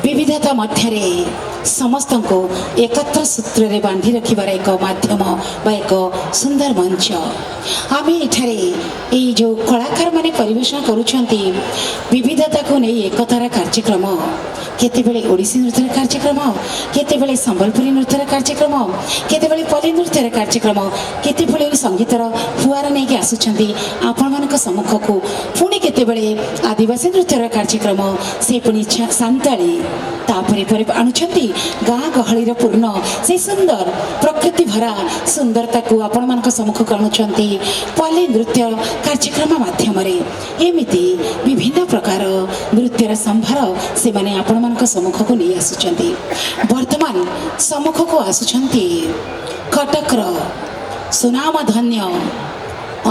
विविधता मध्य समस्त को एकत्र सूत्र रे बांधी रखिबार एक माध्यम बा एक सुंदर मंच। आम ये जो कलाकार माने परिवेशन करुछंती विविधता को नहीं एकतार कार्यक्रम केतेबेले ओडिसी नृत्य कार्यक्रम केतेबेले संबलपुरी नृत्य कार्यक्रम केतेबेले पल्ली नृत्य कार्यक्रम केतेबेले संगीतर फुआर नहीं कि आसुछंती आपण मानक सम्मुख को पुणी केतेबेले आदिवासी नृत्य कार्यक्रम से पुणी सांताली तापरे परे आणुछंती गाँ गहलीर पूर्ण से सुंदर प्रकृति भरा सुंदरता को आपण मानक सम्मुख को आणुछंती पल्ली नृत्य कार्यक्रम माध्यम एमिति विभिन्न प्रकार नृत्यर संभार से माने आपण मानक सम्मुख को नहीं आसुछंती। वर्तमान सम्मुख को आसुछंती कटकर सुनाम धन्य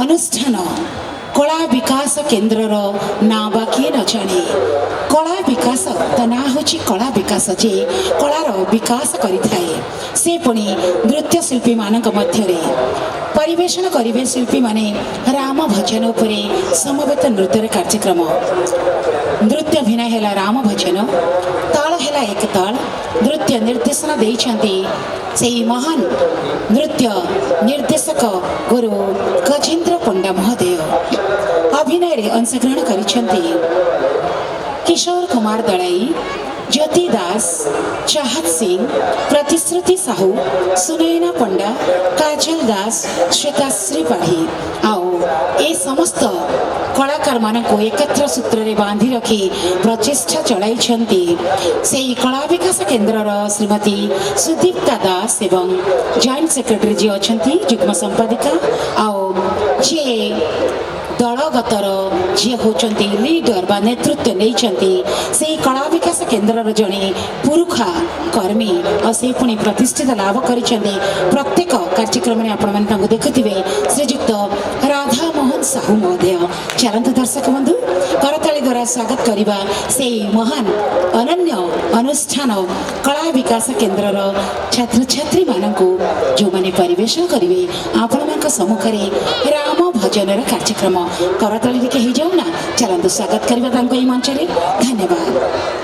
अनुष्ठान कला विकास केन्द्र ना बाकी न जाने कला विकास ता ना होची कला विकास जे कलार विकास करिथाए से पुणी नृत्य शिल्पी मानक मध्यरे परिवेशन करिवे शिल्पी माने राम भजन उपरे समवेत नृत्य कार्यक्रम नृत्य अभिनय है राम भजन ताल है एक ताल नृत्य निर्देशना देइछंती से महान नृत्य निर्देशक गुरु गजेन्द्र पंडा महोदय अभिनय रे अंशग्रहण करिछंती किशोर कुमार दलाई ज्योति दास चाहत सिंह प्रतिश्रुति साहू सुनैना पंडा काजल दास श्वेताश्री पाढ़ी आओ ए समस्त कलाकार मानक एकत्र सूत्र रे बांधी रखी प्रचेष्टा चलाई से कला विकास केन्द्र श्रीमती सुदीप्ता दास एवं जॉइंट सेक्रेटरी जी अच्छा युग्म संपादिका आओ जे दलगतर जी होचंती लीडर बा नेतृत्व नहीं से कला विकास केन्द्र जड़े पुरुखा कर्मी और से पुणी प्रतिष्ठित लाभ कर प्रत्येक कार्यक्रम में आपण देखुवे श्रीजुक्त राधा मोहन साहू महोदय चलत दर्शक बंधु करताली द्वारा स्वागत करवा से महान अनन्य अनुष्ठान कला विकास केन्द्र छात्र छात्री मानक जो माने परिवेशन करेंगे आपण सम्मुख राम भजन कार्यक्रम करताली के जाऊ ना चलते स्वागत करवा मंच में धन्यवाद।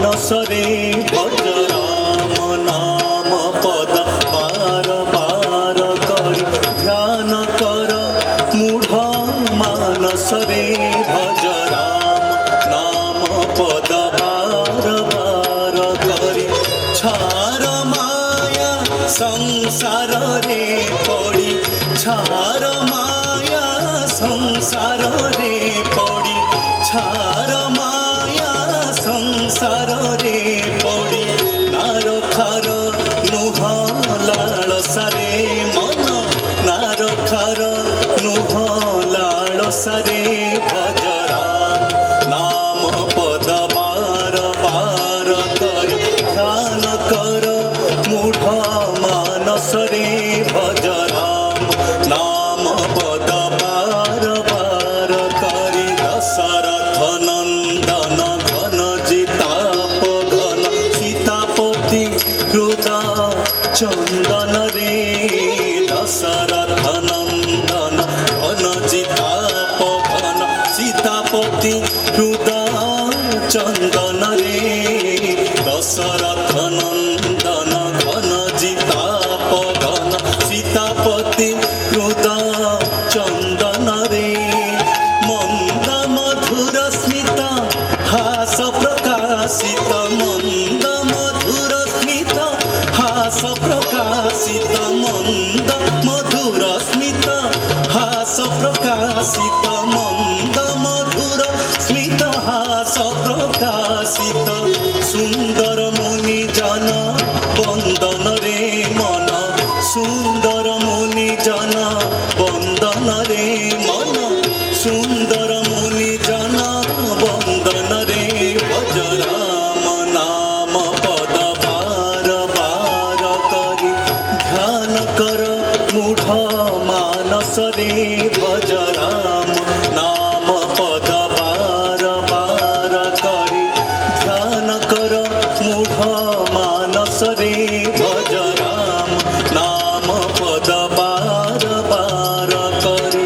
ମାନସରେ ଭଜ ରାମ ନାମ ପଦ ବାର ବାର କରି ଧ୍ୟାନ କର ମୂଢ଼ ମାନସରେ ଭଜ ରାମ ନାମ ପଦ ବାର ବାର କରି ଛାର ମାୟା ସଂସାରରେ ପଡ଼ି ଛାର ମାୟା ସଂସାରରେ ପଡ଼ି ଛାର ମାୟା ସଂସାରରେ ପଡ଼ି ନାର ଖାର ନୁହ ଲାଳସାରେ ମନ ନାର ଖାର ନୁହ ଲାଳସାରେ ଭଜ ରାମ ନାମ ପଦ ବାର ବାର କରି ଧ୍ୟାନ କର ମୂଢ଼ ମାନସରେ ଭଜ ରାମ ନାମ ପଦ ବାର ବାର କରି ଦଶରଥ ନନ୍ଦନ ଘନ ଜିତାପ ଘନ ସୀତାପତି ହୃଦ ଚନ୍ଦନ ରେ ଦଶରଥ ନନ୍ଦନ ଘନ ଜିତାପ ଘନ ସୀତାପତି ହୃଦ ଚନ୍ଦନ ରେ ଦଶରଥ ନନ୍ଦନ ଘନ ଜିତାପ ଘନ ସୀତାପତି ହୃଦ ଚନ୍ଦନ ରେ ମନ୍ଦ ମଧୁର ସ୍ମିତ ହାସ ପ୍ରକାଶିତ ମନ୍ଦ ମଧୁର ସ୍ମିତ ହାସ ପ୍ରକାଶିତ ମନ୍ଦ ମଧୁର ସ୍ମିତ ହାସ ପ୍ରକାଶିତ ମନ୍ଦ ମଧୁର ସ୍ମିତ ହାସ ପ୍ରକାଶିତ ସୁନ୍ଦର ମୁନି ଜନ ବନ୍ଦନ ରେ ମନ ସୁନ୍ଦର ମୁନି ଜନ ବନ୍ଦନ ରେ ମନ ସୁନ୍ଦର ମୁନି ଜନ ବନ୍ଦନ ରେ ଭଜ ରାମ ନାମ ପଦ ବାର ବାର କରି ଧ୍ୟାନ କର ମୂଢ଼ ମାନସରେ ଭଜ ରାମ ନାମ ପଦ ବାର ବାର କରି ଧ୍ୟାନ କର ମୂଢ଼ ମାନସରେ ଭଜ ରାମ ନାମ ପଦ ବାର ବାର କରି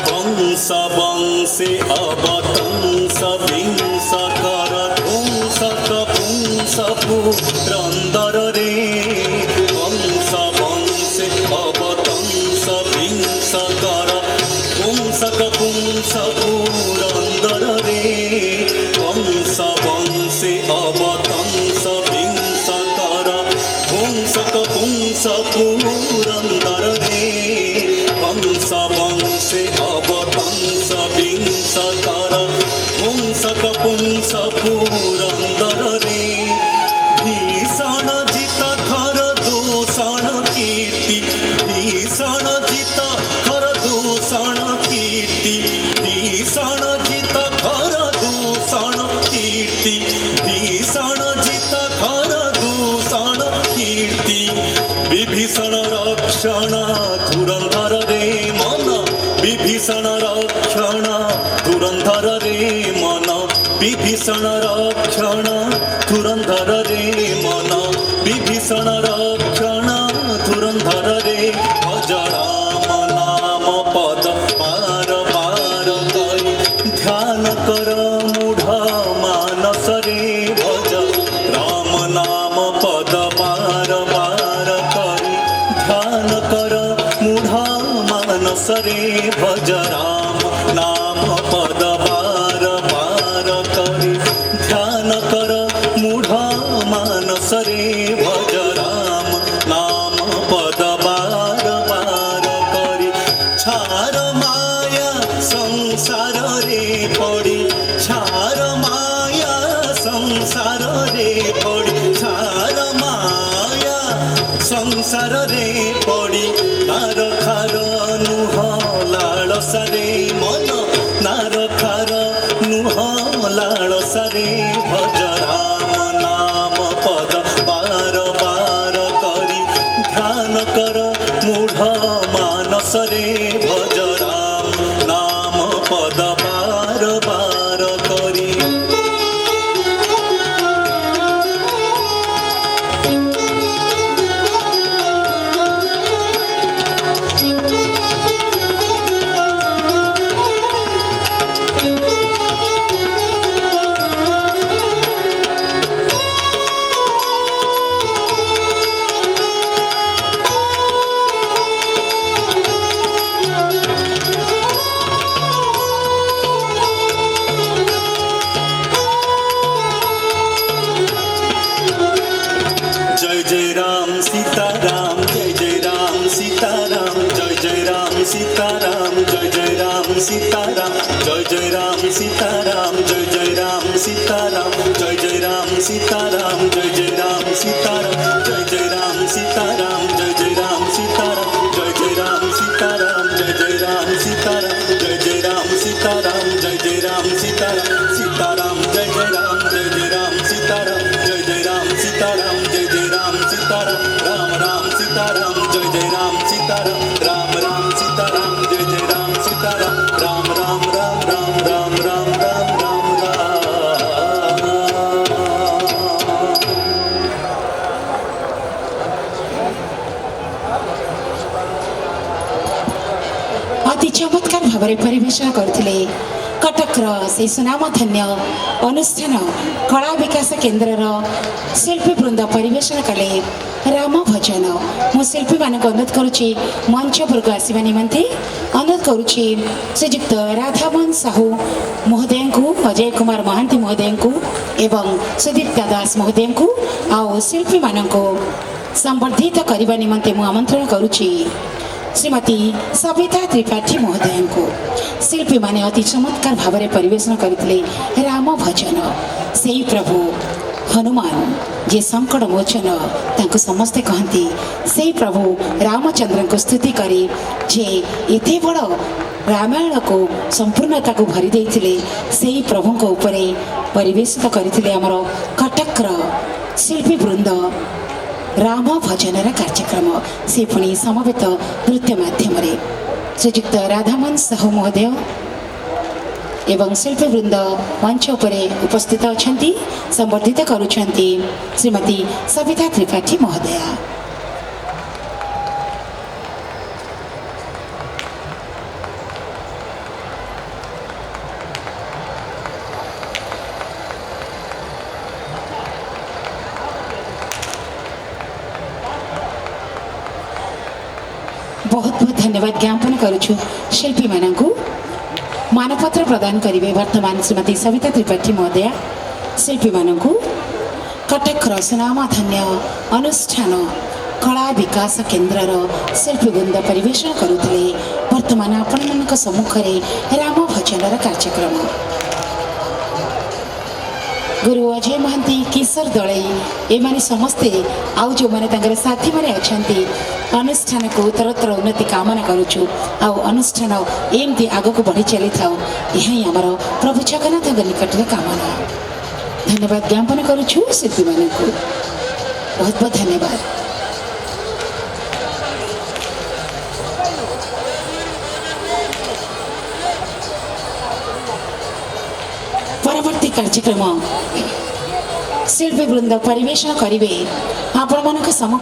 कंस वंशे अवतंस विंस कर पुंसक पुंस पुरंदर रे कंस वंशे अवतंस विंस कर पुंसक पुंस पुरंदर रे कंस वंशे अवतंस विंस कर पुंसक पुंस पुरंदर रे कंस वंशे अवतंस विंस कर पुंसक पुंस पुरंदर रे भीषण जित खर दूषण कीर्ति भीषण जित खर दूषण कीर्ति भीषण जित खर दूषण कीर्ति भीषण जित खर दूषण कीर्ति विभीषण रक्षण धुरंधर रे मन विभीषण रक्षण धुरंधर रे मन विभीषण रक्षण धुरंधर रे मन विभीषण रक्षण धुरंधर रे भज राम नाम पद बार बार करी ध्यान कर मूढ़ मानसरे भज राम नाम पद बार बार करी ध्यान कर मूढ़ मानसरे भज राम नाम पद बार बार करी ध्यान कर मूढ़ मानसरे भज राम नाम पद बार बार करी छार माया संसार रे पड़ी छार माया संसार रे पड़ी छार माया संसार रे पड़ी नार खार नुह लालसारे मन नार खार नुह लालसारे भज राम नाम पद बार बार करी ध्यान कर मूढ़ मानसरे भज राम नाम पद बार बार सीताराम जय जय राम सीताराम जय जय राम सीताराम जय जय राम सीताराम जय जय राम सीताराम जय जय राम सीताराम जय जय राम सीताराम जय जय राम सीताराम जय जय राम सीताराम जय जय राम सीताराम सीताराम जय जय राम सीताराम जय जय राम सीताराम जय जय राम सीताराम राम राम सीताराम जय जय राम सीताराम राम राम सीताराम जय जय राम सीताराम राम राम राम राम राम राम राम राम राम अति चमत्कार भाव परिवेशन करते कटकर से सुनामधन्य अनुष्ठान कला विकास केन्द्र शिल्पी वृंद परिवेशन कले राम भजन मु शिल्पी मान अनुरोध करुच्ची मंच वर्ग आसवा निमंते अनुरोध करुच्ची श्रीजुक्त राधामोहन साहू महोदय को अजय कुमार महांती महोदय को एवं सुदीप्ता दास महोदय को आउ शिल्पी मान संवर्धित करने निमंते मु आमंत्रण करुच्ची श्रीमती सविता त्रिपाठी महोदय को शिल्पी माने अति चमत्कार भाव परिवेशन करते राम भजन से प्रभु हनुमान जे संकट मोचन तांको समस्ते कहती से प्रभु रामचंद्र को स्तुति करी जे एते बड़ रामायण को संपूर्णता को भरी देइथिले से प्रभु को ऊपर परिवेशित करथिले हमर कटकर शिल्पी वृंद राम भजन कार्यक्रम से पुणी समवेत नृत्य माध्यम श्रीजुक्त राधामोहन साहू महोदय एवं शिल्पी वृंद मंच उपरे उपस्थित अच्छा संवर्धित करुछंती श्रीमती सविता त्रिपाठी महोदया। बहुत बहुत धन्यवाद ज्ञापन करुछु शिल्पी मानक मानपत्र प्रदान करेंगे वर्तमान श्रीमती सविता त्रिपाठी महोदया शिल्पी मानक कटक सुनामधन्य अनुष्ठान कला विकास केन्द्र शिल्पी वृंद परिवेशन करुले वर्तमान आपण मान सम्मुखें राम भजन कार्यक्रम गुरु अजय महांती किशोर दलई एमाने समस्ते आउ जो मैंने साथी मैंने अच्छा अनुष्ठान को उत्तरोत्तर उन्नति कामना करुचु आउ अनुष्ठान एमती आग को बढ़ी चली था यही आमर प्रभु जगन्नाथ निकट में कामना धन्यवाद ज्ञापन करुचु शिल्पी मान को बहुत बहुत धन्यवाद। परवर्ती कार्यक्रम शिल्पी वृंद परिवेशन करेंगे आपण मान